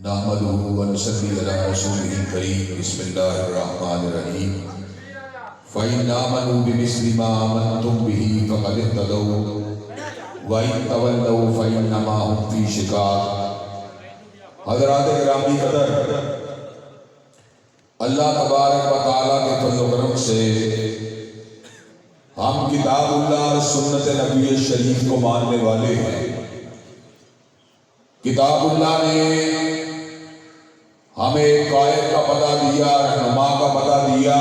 نحمده ونصلي على رسوله الكريم بسم الله الرحمن الرحيم فإن آمنوا بمثل ما آمنتم به فقد اهتدوا وإن تولوا فإنما هم في شقاق۔ حضرات گرامی قدر، اللہ تبارک و تعالیٰ کے فضل و کرم سے ہم کتاب اللہ اور سنت نبی شریف کو ماننے والے ہیں۔ کتاب اللہ نے ہمیں قائد کا پتہ دیا، رہنما کا پتہ دیا،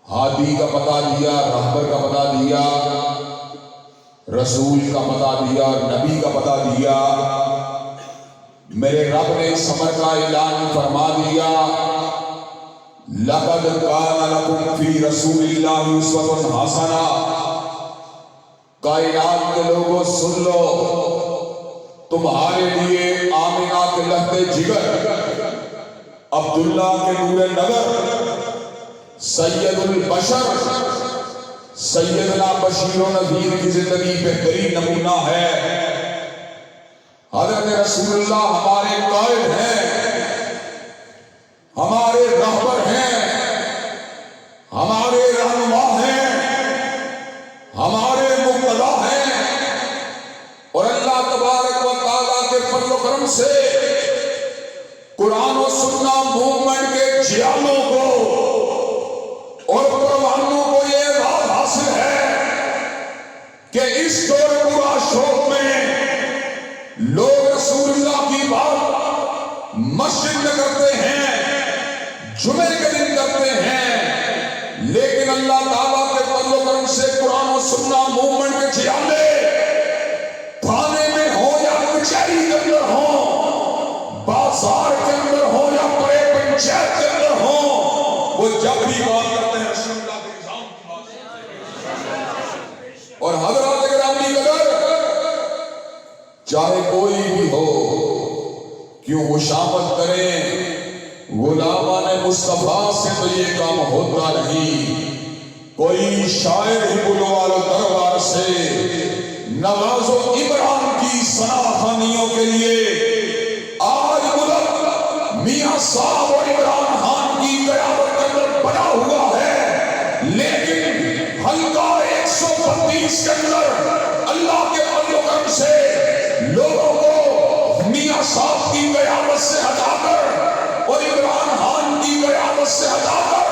ہادی کا پتہ دیا، رہبر کا پتہ دیا، رسول کا پتہ دیا، نبی کا پتہ دیا۔ میرے رب نے اس امر کا اعلان فرما دیا، لَقَدْ كَانَ لَكُمْ فِي رَسُولِ اللَّهِ أُسْوَةٌ حَسَنَةٌ۔ کائنات کے لوگوں سن لو، تمہارے لیے آمنہ کے لہتے جگر، عبداللہ کے نور نظر، سید البشر، سیدنا بشیر و نذیر کی زندگی بہترین نمونہ ہے۔ حضرت رسول اللہ ہمارے قائد ہیں، ہمارے رہبر ہیں، ہمارے رہنما ہیں، ہمارے مقتدا ہیں، اور اللہ تبارک و تعالیٰ کے فضل و کرم سے قرآن و سنہ موومنٹ کے جیالوں کو اور پروانوں کو یہ اعزاز حاصل ہے کہ اس دور پورا شوق میں لوگ رسول اللہ کی بات مسجد میں کرتے ہیں، جمعے کے دن کرتے ہیں، لیکن اللہ تعالیٰ کے فضل و کرم سے قرآن و سنہ موومنٹ کے جیالے تھانے میں ہو یا کچہری کے اندر ہو، بازار کے اندر ہو یا بڑے پنچایت کے اندر ہو، وہ جب بھی بات کرتے ہیں رسول اللہ کے نظام کی بات کرتے ہیں۔ اور حضرات گرامی قدر، چاہے کوئی بھی ہو، کیوں خوشامد کریں، غلامان مصطفیٰ سے تو یہ کام ہوتا نہیں۔ کوئی شاعر ہی بلوا لو دربار سے، نواز و عمران کی ثنا خوانیوں کے لیے آج ملک میاں صاحب اور عمران خان کی قیادت کے اندر بنا ہوا ہے، لیکن حلقہ 132 کے اندر اللہ کے فضل و کرم سے لوگوں کو میاں صاحب کی قیادت سے ہٹا کر اور عمران خان کی قیادت سے ہٹا کر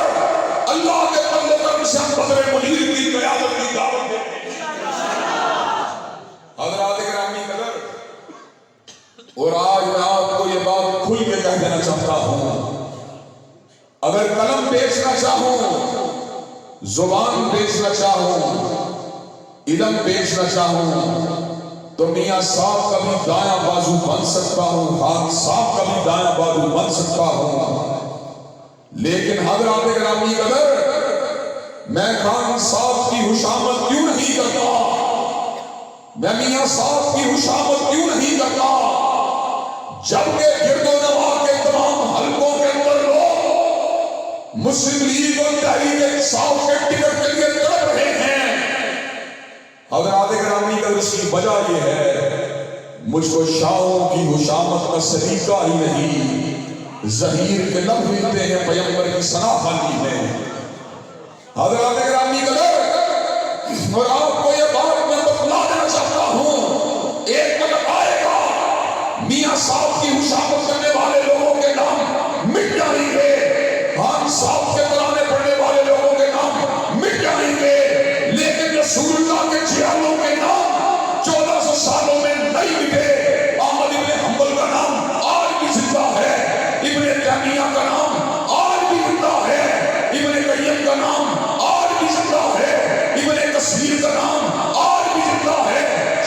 اللہ کے فضل و کرم سے ہم بدر منیر کی قیادت کی دعوت دیتے ہیں۔ حضرات گرامی قدر، اور آج میں آپ کو یہ بات کھل کے کہہ دینا چاہتا ہوں، اگر قلم بیچنا چاہوں، زبان بیچنا چاہوں، علم بیچنا چاہوں، تو میاں صاحب کا بھی دایاں بازو بن سکتا ہوں، خان صاحب کا بھی دایاں بازو بن سکتا ہوں، لیکن حضرات گرامی قدر، میں خان صاحب کی خوشامد کیوں نہیں کرتا، میں میاں صاحب کی خوشامد کیوں نہیں کرتا، جبکہ گرد و نواح کے تمام حلقوں کے اندر لوگ مسلم لیگ اور تحریک انصاف کے ٹکٹ کے لیے تڑپ رہے ہیں۔ حضرات گرامی کا اس کی وجہ یہ ہے، مجھ کو شاہوں کی خوشامد کا سلیقہ ہی نہیں، ظہیر کے لب ملتے ہیں، پیغمبر کی ثنا خوانی ہے۔ حضرات گرامی قدر، اور آپ کو یہ بات میں بتلا دینا چاہتا ہوں، ایک وقت آئے گا میاں صاحب کی خوشامد کرنے والے لوگوں کے نام مٹ جائیں گے، خان صاحب کے ترانے پڑھنے والے لوگوں کے نام مٹ جائیں گے، لیکن رسول اللہ کے جیالوں کے نام 1400 سالوں میں نہیں مٹے۔ احمد ابن حنبل کا نام آج بھی زندہ ہے، ابن تیمیہ کا نام آج بھی زندہ ہے، ابن قیم کا نام آج بھی زندہ ہے، ابن کثیر کا نام آج بھی زندہ ہے،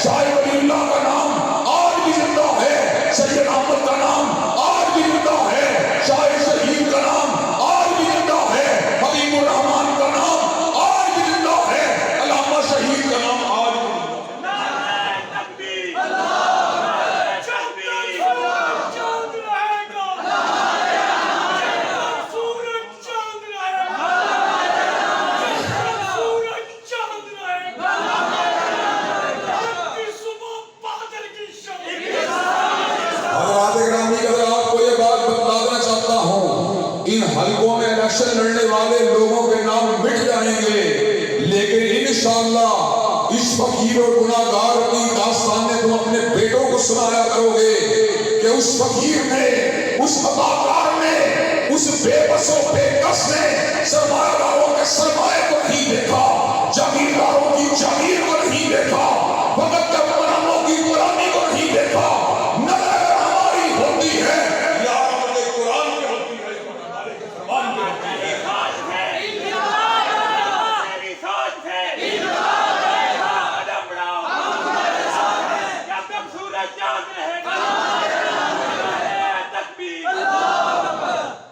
شاہ ولی اللہ کا نام آج بھی زندہ ہے، سید احمد کا نام آج بھی زندہ ہے، شاہ شہید کا نام آج بھی زندہ ہے، حبیب الرحمان کا نام آج بھی زندہ ہے، علامہ شہید کا نام آج بھی زندہ ہے۔ سے لڑنے والے لوگوں کے نام مٹ جائیں گے، لیکن انشاءاللہ اس فقیر اور گناہگار کی داستانیں تم اپنے بیٹوں کو سنایا کرو گے کہ اس فقیر نے، اس عطاکار نے، اس بے بس و بے کس نے سرمایہ داروں کے سرمایہ کو نہیں دیکھا، جاگیرداروں کی جاگیر کو نہیں دیکھا، وقت کے غلاموں کی غلامی کو نہیں دیکھا۔ نظر ہماری ہوتی ہے یا ہمارے قرآن میں ہوتی ہے، ہمارے فرمان میں ہوتی ہے۔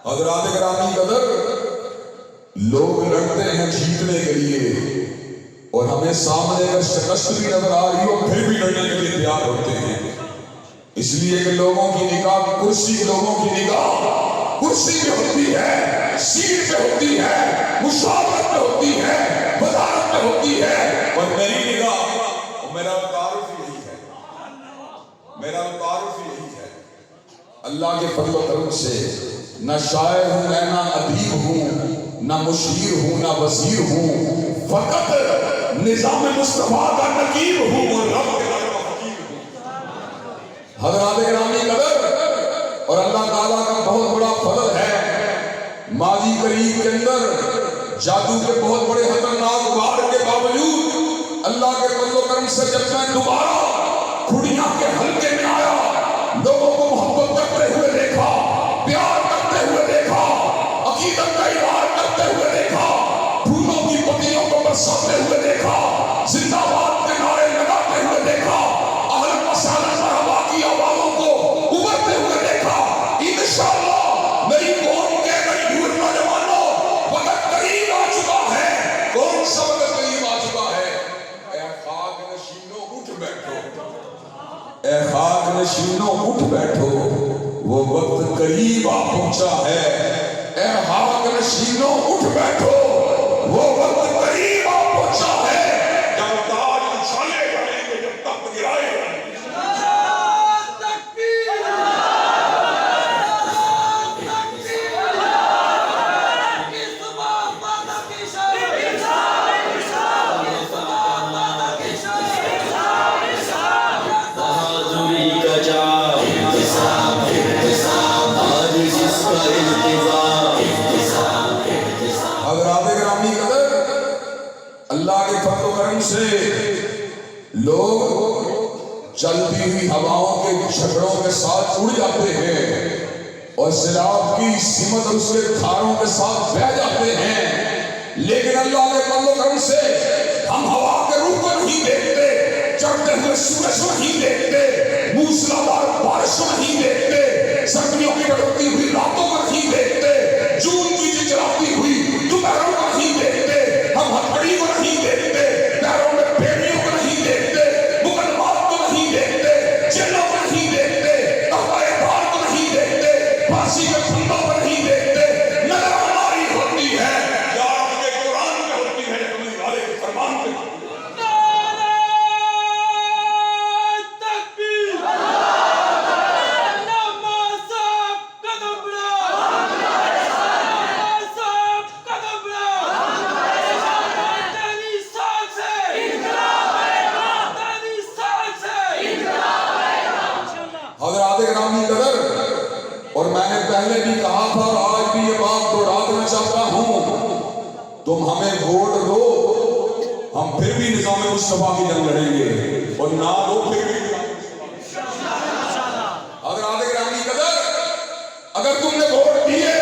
حضرات گرامی قدر، لوگ لڑتے ہیں جیتنے کے لیے، اور ہمیں سامنے اگر شکست بھی نظر آ رہی ہو پھر بھی لڑنے کے لیے تیار ہوتے ہیں، اس لیے کہ لوگوں کی نگاہ کرسی، لوگوں کی نگاہ کرسی پہ ہوتی ہے، سیٹ پہ ہوتی ہے، مشاورت پہ ہوتی ہے، وزارت پہ ہوتی ہے، اور میری نگاہ، میرا تعارف یہی ہے، میرا تعارف یہی ہے، اللہ کے فضل و کرم سے نہ شاعر ہوں میں، نہ ادیب ہوں، نہ مشیر ہوں، نہ وزیر ہوں، فقط نظام مصطفیٰ کا نقیب ہوں اور رب کے در کا فقیر ہوں۔ حضرات گرامی قدر، اور اللہ تعالیٰ کا بہت بڑا فضل ہے، ماضی قریب کے اندر جادو کے بہت بڑے خطرناک وار کے باوجود اللہ کے فضل و کرم سے جب میں دوبارہ کھڑیاں کے حلقے میں آیا، لوگوں کو محبت کرتے ہوئے دیکھا، پیار کرتے ہوئے دیکھا، عقیدت کا اظہار کرتے ہوئے دیکھا، پھولوں کی پتیوں کو برساتے ہوئے دیکھا، زندہ باد کے نعرے لگاتے ہوئے دیکھا، اہل مسالہ مرحبا کی آوازوں کو ابھرتے ہوئے دیکھا۔ انشاءاللہ میری قوم کے غیور نوجوانوں، وقت قریب آ چکا ہے۔ کون سا وقت قریب آ چکا ہے؟ اے خاک نشینوں اٹھ بیٹھو، اے خاک نشینوں اٹھ بیٹھو، وہ وقت قریب آ پہنچا ہے۔ اے خاک نشینوں اٹھ بیٹھو، وہ وقت قریب آ پہنچا ہے۔ جب تاج اچھالے جائیں گے، جب تخت گرائے جائیں گے۔ سے لوگ چلتی ہوئی ہواؤں کے جھگڑوں کے ساتھ اڑ جاتے ہیں اور سیلاب کی سمت اور اس کے دھاروں کے ساتھ بہہ جاتے ہیں، لیکن اللہ کے فضل و کرم سے ہم ہوا کے رخ کو نہیں دیکھتے، چڑھتے ہوئے سورج کو نہیں دیکھتے، موسلادھار بارش کو نہیں دیکھتے، سردیوں کی کڑکتی ہوئی راتوں کو نہیں دیکھتے، جون کی چچراتی ہوئی دوپہروں کو نہیں دیکھتے، ہم ہتھکڑی کو نہیں دیکھتے، پیروں میں بیڑیوں کو نہیں دیکھتے، مقدمات کو نہیں دیکھتے، جیلوں کو نہیں دیکھتے، تختۂ دار کو نہیں دیکھتے، پھانسی کے پھندوں کو نہیں دیکھتے، نظر ہماری ہوتی ہے یا آپ کے قرآن میں ہوتی ہے، کملی والے کے فرمان میں ہوتی ہے۔ حضرات گرامی قدر، اور میں نے پہلے بھی کہا تھا اور آج بھی یہ بات دوہرانا چاہتا ہوں، تم ہمیں ووٹ دو، ہم پھر بھی نظام مصطفیٰ کی جنگ لڑیں گے، اور نہ دو پھر بھی حضرات گرامی قدر، اگر تم نے ووٹ دیے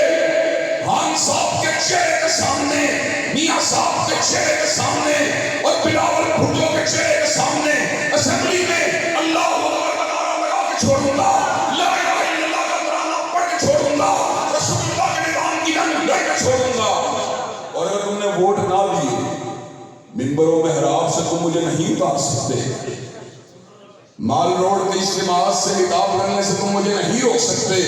خان صاحب کے چہرے کے سامنے، میاں صاحب کے چہرے کے سامنے اور بلاول بھٹو کے چہرے کے سامنے اسمبلی میں اللہ چھوڑوں گا، لا الہ الا اللہ کا قرآن پڑھ کے چھوڑوں گا، رسول اللہ کے نظام کی جنگ لڑ کے چھوڑوں گا، اور اگر تم نے ووٹ نہ دیے، منبر و محراب سے تم مجھے نہیں اتار سکتے، مال روڈ کے اجتماعات سے خطاب کرنے سے تم مجھے نہیں روک سکتے،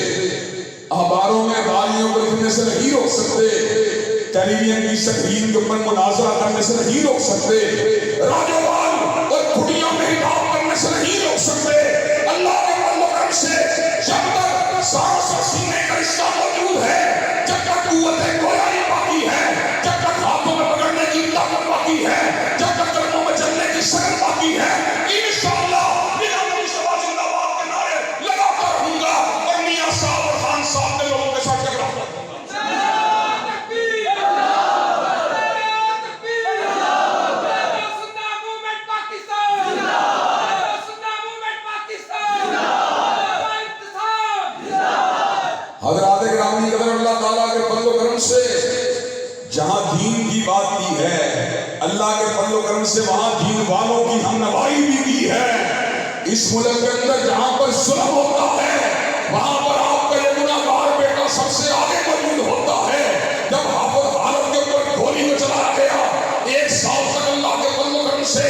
اخباروں میں گالیوں کو لکھنے سے نہیں روک سکتے، ٹیلی ویژن کی سکرین کے اوپر مناظرہ کرنے سے نہیں روک سکتے، راجوال اور کھڑیوں میں خطاب کرنے سے نہیں روک سکتے۔ اللہ کے فضل و کرم سے جب تک سانس اور سینے کا رشتہ موجود ہے، جب تک قوت گویا حضرات گرامی قدر اللہ تعالیٰ کے فضل و کرم سے جہاں دین کی بات کی ہے، اللہ کے فضل و کرم سے وہاں دین والوں کی ہم نوائی بھی کی ہے۔ اس ملک کے اندر جہاں پر ظلم ہوتا ہے وہاں پر آپ کا یہ گناہگار بیٹا سب سے آگے موجود ہوتا ہے۔ جب حافظ حالت کے اوپر گولی میں چلایا گیا، 1 سال تک اللہ کے فضل و کرم سے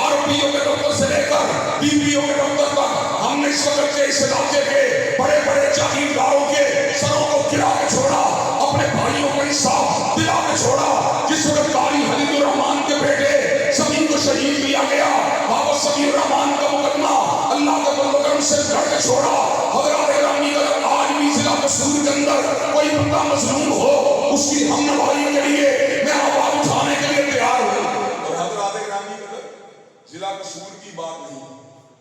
RPO کے دفتر سے لے کر DPO کے دفتر تک ہم نے اس وقت کے اس علاقے کے بڑے بڑے جاگیرداروں کے سروں کو گرا کے چھوڑا، اپنے بھائیوں کو انصاف دلا کے چھوڑا۔ جس وقت قاری حمید الرحمان کے بیٹے سمیم کو شہید کیا گیا، حافظ سمیم الرحمان کا مقدمہ اللہ کے فضل و کرم سے لڑ کے چھوڑا۔ حضرات گرامی اگر آج بھی ضلع قصور کے اندر کوئی بندہ مظلوم ہو، اس کی ہم نوائی کے لیے میں آواز اٹھانے کے لیے تیار ہوں۔ اور حضرات گرامی ضلع قصور کی بات نہیں،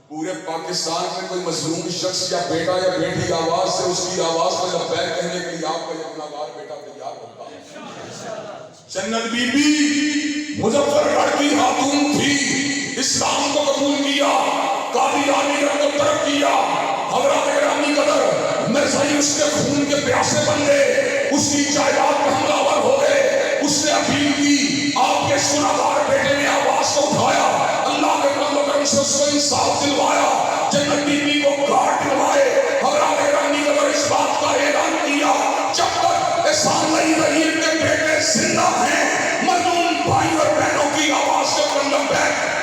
پورے پاکستان میں کوئی مظلوم شخص یا بیٹا یا بیٹی آواز سے اس کی آواز پر لبیک کہنے کے لیے آپ کا یہ گناہگار بیٹا تیار ہوتا ہے۔ جنت بی بی مظفر گڑھ کی خاتون تھی، اسلام کو قبول کیا، قادیانی کو طرف کیا۔ حضرات گرامی قدر مرزائی اس کے خون کے پیاسے بن گئے، اس کی جائیداد پہ حملہ ہو گئے۔ اس نے اپیل کی، آپ کے گناہگار بیٹے نے آواز کو اٹھایا، اللہ کے فضل و کرم سے اس کو انصاف دلوایا، جنت بی بی کو گھاٹ دلوائے۔ حضرات گرامی قدر اس بات کا اعلان کیا، جب تک احسان رحیم کے بیٹے زندہ ہیں، مظلوم بھائی اور بہنوں کی آواز کے اوپر لبیک